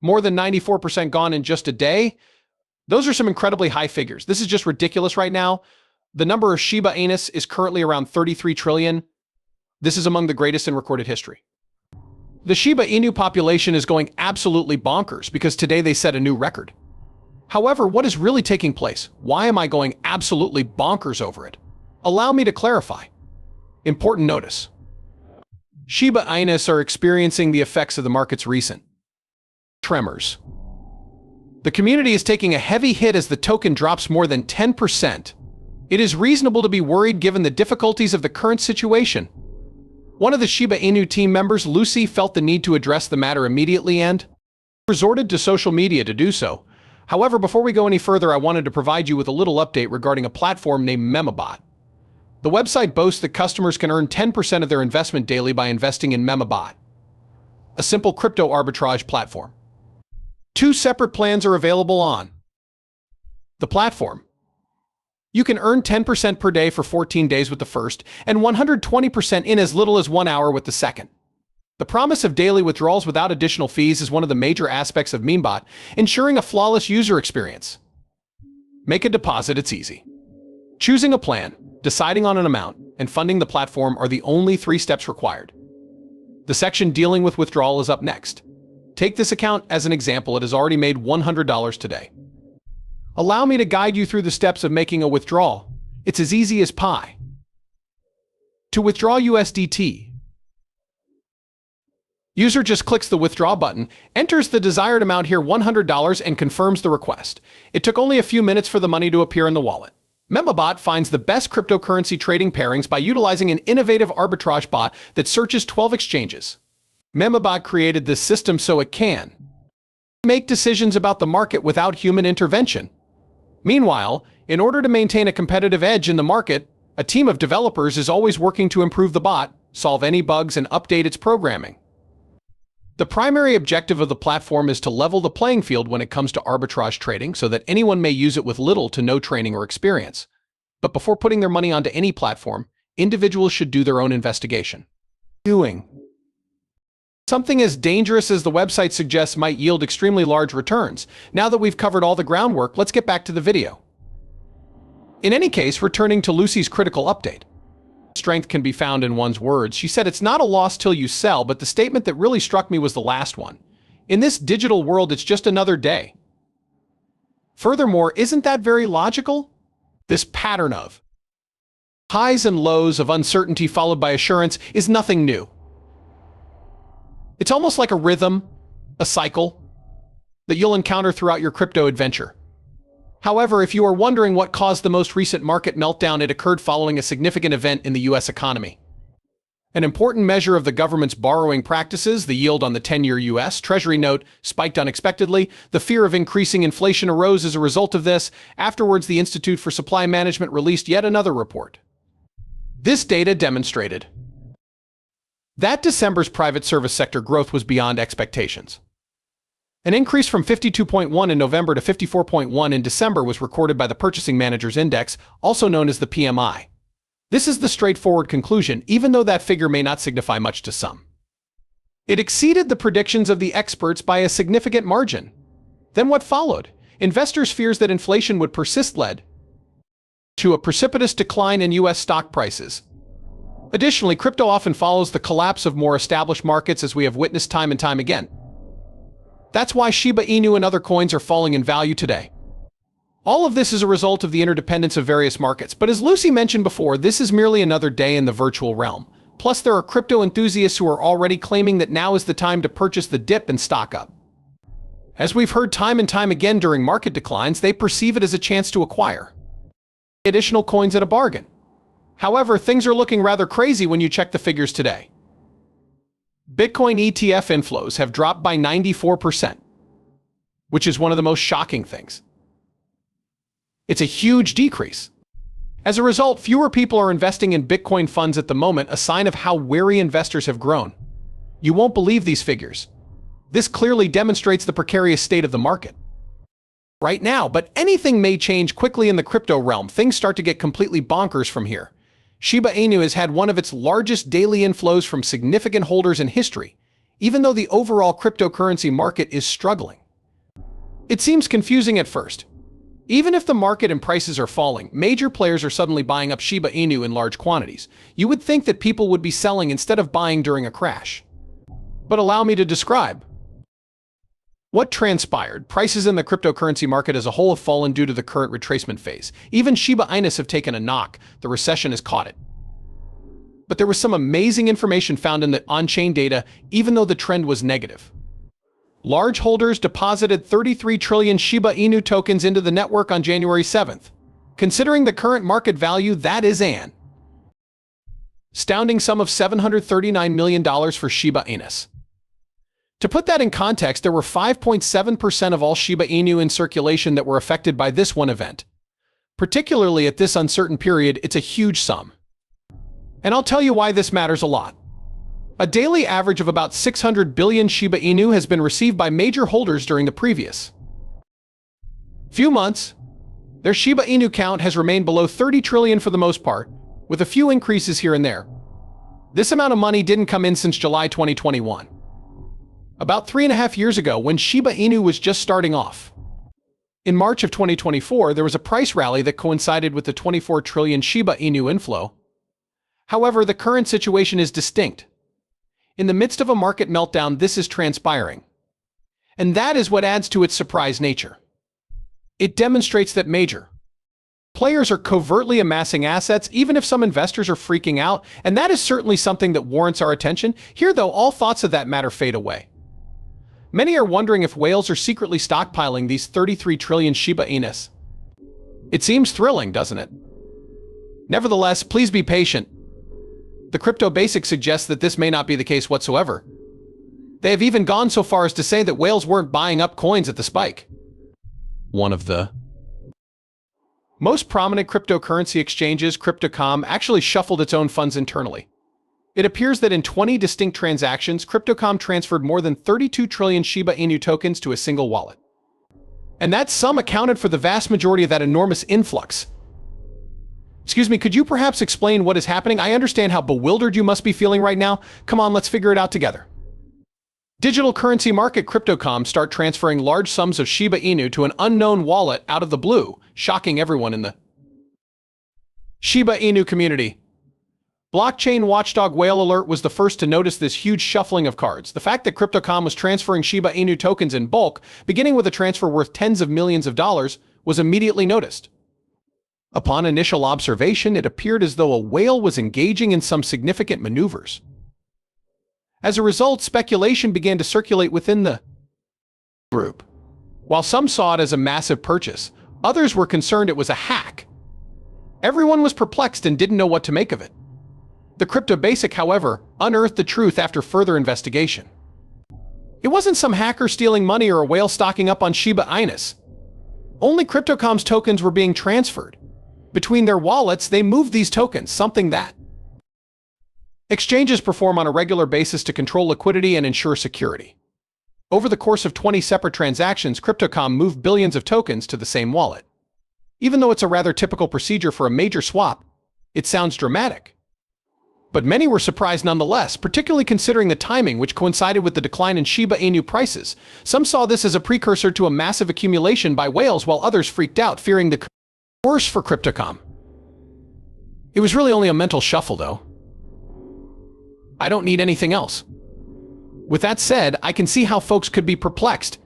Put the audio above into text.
More than 94% gone in just a day. Those are some incredibly high figures. This is just ridiculous right now. The number of Shiba Inus is currently around 33 trillion. This is among the greatest in recorded history. The Shiba Inu population is going absolutely bonkers because today they set a new record. However, what is really taking place? Why am I going absolutely bonkers over it? Allow me to clarify. Important notice. Shiba Inus are experiencing the effects of the market's recent tremors. The community is taking a heavy hit as the token drops more than 10%. It is reasonable to be worried given the difficulties of the current situation. One of the Shiba Inu team members, Lucy, felt the need to address the matter immediately and resorted to social media to do so. However, before we go any further, I wanted to provide you with a little update regarding a platform named Memabot. The website boasts that customers can earn 10% of their investment daily by investing in Memabot, a simple crypto arbitrage platform. Two separate plans are available on the platform. You can earn 10% per day for 14 days with the first, and 120% in as little as 1 hour with the second. The promise of daily withdrawals without additional fees is one of the major aspects of Memabot, ensuring a flawless user experience. Make a deposit, it's easy. Choosing a plan, deciding on an amount, and funding the platform are the only 3 steps required. The section dealing with withdrawal is up next. Take this account as an example. It has already made $100 today. Allow me to guide you through the steps of making a withdrawal. It's as easy as pie. To withdraw USDT, user just clicks the withdraw button, enters the desired amount here, $100, and confirms the request. It took only a few minutes for the money to appear in the wallet. Memabot finds the best cryptocurrency trading pairings by utilizing an innovative arbitrage bot that searches 12 exchanges. Memabot created this system so it can make decisions about the market without human intervention. Meanwhile, in order to maintain a competitive edge in the market, a team of developers is always working to improve the bot, solve any bugs, and update its programming. The primary objective of the platform is to level the playing field when it comes to arbitrage trading so that anyone may use it with little to no training or experience. But before putting their money onto any platform, individuals should do their own investigation. Something as dangerous as the website suggests might yield extremely large returns. Now that we've covered all the groundwork, let's get back to the video. In any case, returning to Lucy's critical update. Strength can be found in one's words. She said it's not a loss till you sell, but the statement that really struck me was the last one. In this digital world, it's just another day. Furthermore, isn't that very logical? This pattern of highs and lows of uncertainty followed by assurance is nothing new. It's almost like a rhythm, a cycle, that you'll encounter throughout your crypto adventure. However, if you are wondering what caused the most recent market meltdown, it occurred following a significant event in the U.S. economy. An important measure of the government's borrowing practices, the yield on the 10-year U.S. Treasury note, spiked unexpectedly. The fear of increasing inflation arose as a result of this. Afterwards, the Institute for Supply Management released yet another report. This data demonstrated that December's private service sector growth was beyond expectations. An increase from 52.1 in November to 54.1 in December was recorded by the Purchasing Managers Index, also known as the PMI. This is the straightforward conclusion, even though that figure may not signify much to some. It exceeded the predictions of the experts by a significant margin. Then what followed? Investors' fears that inflation would persist led to a precipitous decline in U.S. stock prices. Additionally, crypto often follows the collapse of more established markets, as we have witnessed time and time again. That's why Shiba Inu and other coins are falling in value today. All of this is a result of the interdependence of various markets, but as Lucy mentioned before, this is merely another day in the virtual realm. Plus, there are crypto enthusiasts who are already claiming that now is the time to purchase the dip and stock up. As we've heard time and time again during market declines, they perceive it as a chance to acquire additional coins at a bargain. However, things are looking rather crazy when you check the figures today. Bitcoin ETF inflows have dropped by 94%, which is one of the most shocking things. It's a huge decrease. As a result, fewer people are investing in Bitcoin funds at the moment, a sign of how wary investors have grown. You won't believe these figures. This clearly demonstrates the precarious state of the market right now, but anything may change quickly in the crypto realm. Things start to get completely bonkers from here. Shiba Inu has had one of its largest daily inflows from significant holders in history. even though the overall cryptocurrency market is struggling. It seems confusing at first. Even if the market and prices are falling, major players are suddenly buying up Shiba Inu in large quantities. You would think that people would be selling instead of buying during a crash. But allow me to describe what transpired. Prices in the cryptocurrency market as a whole have fallen due to the current retracement phase. Even Shiba Inus have taken a knock. The recession has caught it. But there was some amazing information found in the on-chain data, even though the trend was negative. Large holders deposited 33 trillion Shiba Inu tokens into the network on January 7th. Considering the current market value, that is an astounding sum of $739 million for Shiba Inus. To put that in context, there were 5.7% of all Shiba Inu in circulation that were affected by this one event. Particularly at this uncertain period, it's a huge sum. And I'll tell you why this matters a lot. A daily average of about 600 billion Shiba Inu has been received by major holders during the previous few months. Their Shiba Inu count has remained below 30 trillion for the most part, with a few increases here and there. This amount of money didn't come in since July 2021. About 3.5 years ago, when Shiba Inu was just starting off. In March of 2024, there was a price rally that coincided with the 24 trillion Shiba Inu inflow. However, the current situation is distinct. In the midst of a market meltdown, this is transpiring. And that is what adds to its surprise nature. It demonstrates that major players are covertly amassing assets, even if some investors are freaking out, and that is certainly something that warrants our attention. Here, though, all thoughts of that matter fade away. Many are wondering if whales are secretly stockpiling these 33 trillion Shiba Inus. It seems thrilling, doesn't it? Nevertheless, please be patient. The Crypto Basics suggests that this may not be the case whatsoever. They have even gone so far as to say that whales weren't buying up coins at the spike. One of the most prominent cryptocurrency exchanges, Crypto.com, actually shuffled its own funds internally. It appears that in 20 distinct transactions, Crypto.com transferred more than 32 trillion Shiba Inu tokens to a single wallet. And that sum accounted for the vast majority of that enormous influx. Excuse me, could you perhaps explain what is happening? I understand how bewildered you must be feeling right now. Come on, let's figure it out together. Digital currency market Crypto.com start transferring large sums of Shiba Inu to an unknown wallet out of the blue, shocking everyone in the Shiba Inu community. Blockchain watchdog Whale Alert was the first to notice this huge shuffling of cards. The fact that Crypto.com was transferring Shiba Inu tokens in bulk, beginning with a transfer worth tens of millions of dollars, was immediately noticed. Upon initial observation, it appeared as though a whale was engaging in some significant maneuvers. As a result, speculation began to circulate within the group. While some saw it as a massive purchase, others were concerned it was a hack. Everyone was perplexed and didn't know what to make of it. The Crypto Basic, however, unearthed the truth after further investigation. It wasn't some hacker stealing money or a whale stocking up on Shiba Inus. Only Crypto.com's tokens were being transferred. Between their wallets, they moved these tokens, something that exchanges perform on a regular basis to control liquidity and ensure security. Over the course of 20 separate transactions, Crypto.com moved billions of tokens to the same wallet. Even though it's a rather typical procedure for a major swap, it sounds dramatic. But many were surprised nonetheless, particularly considering the timing, which coincided with the decline in Shiba Inu prices. Some saw this as a precursor to a massive accumulation by whales, while others freaked out, fearing the worst for Crypto.com. It was really only a mental shuffle, though. I don't need anything else. With that said, I can see how folks could be perplexed.